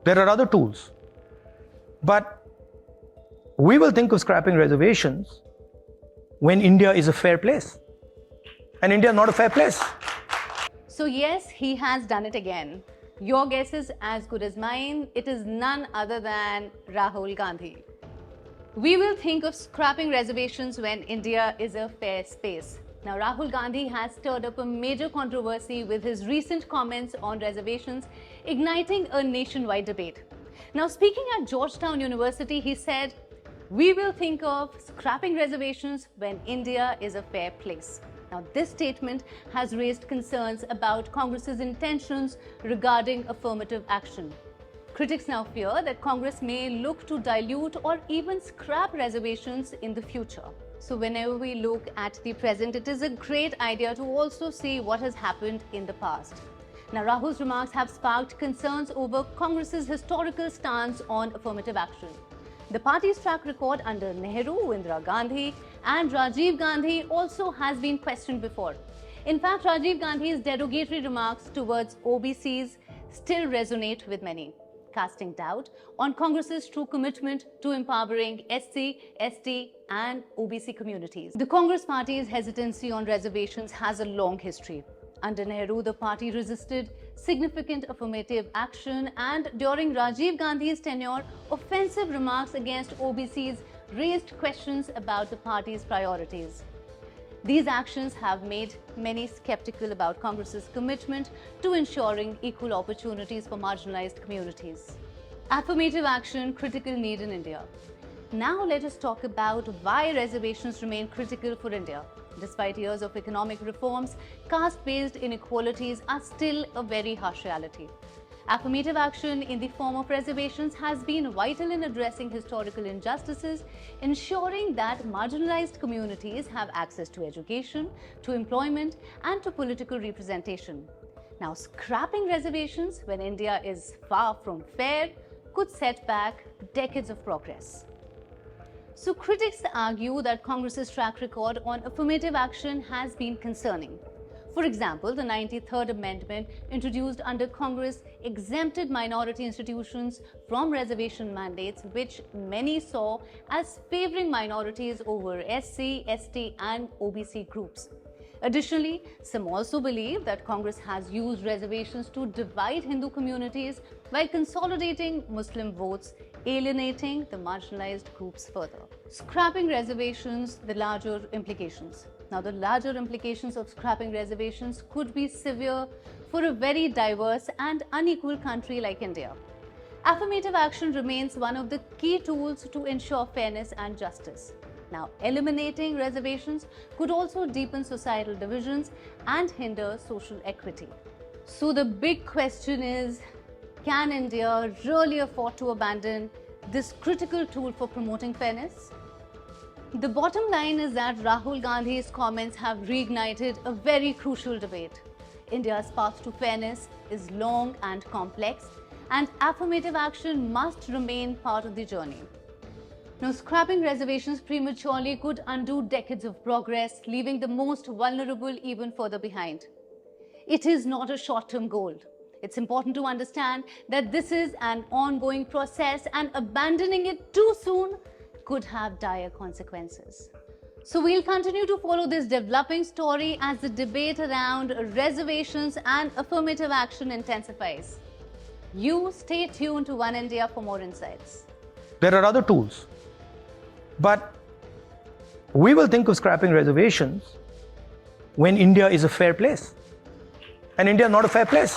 There are other tools. But we will think of scrapping reservations when India is a fair place. And India is not a fair place. So yes, he has done it again. Your guess is as good as mine. It is none other than Rahul Gandhi. We will think of scrapping reservations when India is a fair space. Now, Rahul Gandhi has stirred up a major controversy with his recent comments on reservations, igniting a nationwide debate. Now, speaking at Georgetown University, he said, "We will think of scrapping reservations when India is a fair place." Now, this statement has raised concerns about Congress's intentions regarding affirmative action. Critics now fear that Congress may look to dilute or even scrap reservations in the future. So whenever we look at the present, it is a great idea to also see what has happened in the past. Now, Rahul's remarks have sparked concerns over Congress's historical stance on affirmative action. The party's track record under Nehru, Indira Gandhi and Rajiv Gandhi also has been questioned before. In fact, Rajiv Gandhi's derogatory remarks towards OBCs still resonate with many, casting doubt on Congress's true commitment to empowering SC, ST and OBC communities. The Congress party's hesitancy on reservations has a long history. Under Nehru, the party resisted significant affirmative action, and during Rajiv Gandhi's tenure, offensive remarks against OBCs raised questions about the party's priorities. These actions have made many skeptical about Congress's commitment to ensuring equal opportunities for marginalized communities. Affirmative action, critical need in India. Now let us talk about why reservations remain critical for India. Despite years of economic reforms, caste-based inequalities are still a very harsh reality. Affirmative action in the form of reservations has been vital in addressing historical injustices, ensuring that marginalized communities have access to education, to employment, and to political representation. Now, scrapping reservations when India is far from fair could set back decades of progress. So critics argue that Congress's track record on affirmative action has been concerning. For example, the 93rd Amendment introduced under Congress exempted minority institutions from reservation mandates, which many saw as favoring minorities over SC, ST and OBC groups. Additionally, some also believe that Congress has used reservations to divide Hindu communities while consolidating Muslim votes, alienating the marginalized groups further. Scrapping reservations, the larger implications. Now, the larger implications of scrapping reservations could be severe for a very diverse and unequal country like India. Affirmative action remains one of the key tools to ensure fairness and justice. Now, eliminating reservations could also deepen societal divisions and hinder social equity. So the big question is, can India really afford to abandon this critical tool for promoting fairness? The bottom line is that Rahul Gandhi's comments have reignited a very crucial debate. India's path to fairness is long and complex, and affirmative action must remain part of the journey. Now, scrapping reservations prematurely could undo decades of progress, leaving the most vulnerable even further behind. It is not a short-term goal. It's important to understand that this is an ongoing process, and abandoning it too soon could have dire consequences. So we'll continue to follow this developing story as the debate around reservations and affirmative action intensifies. You stay tuned to One India for more insights. There are other tools. But we will think of scrapping reservations when India is a fair place. And India is not a fair place.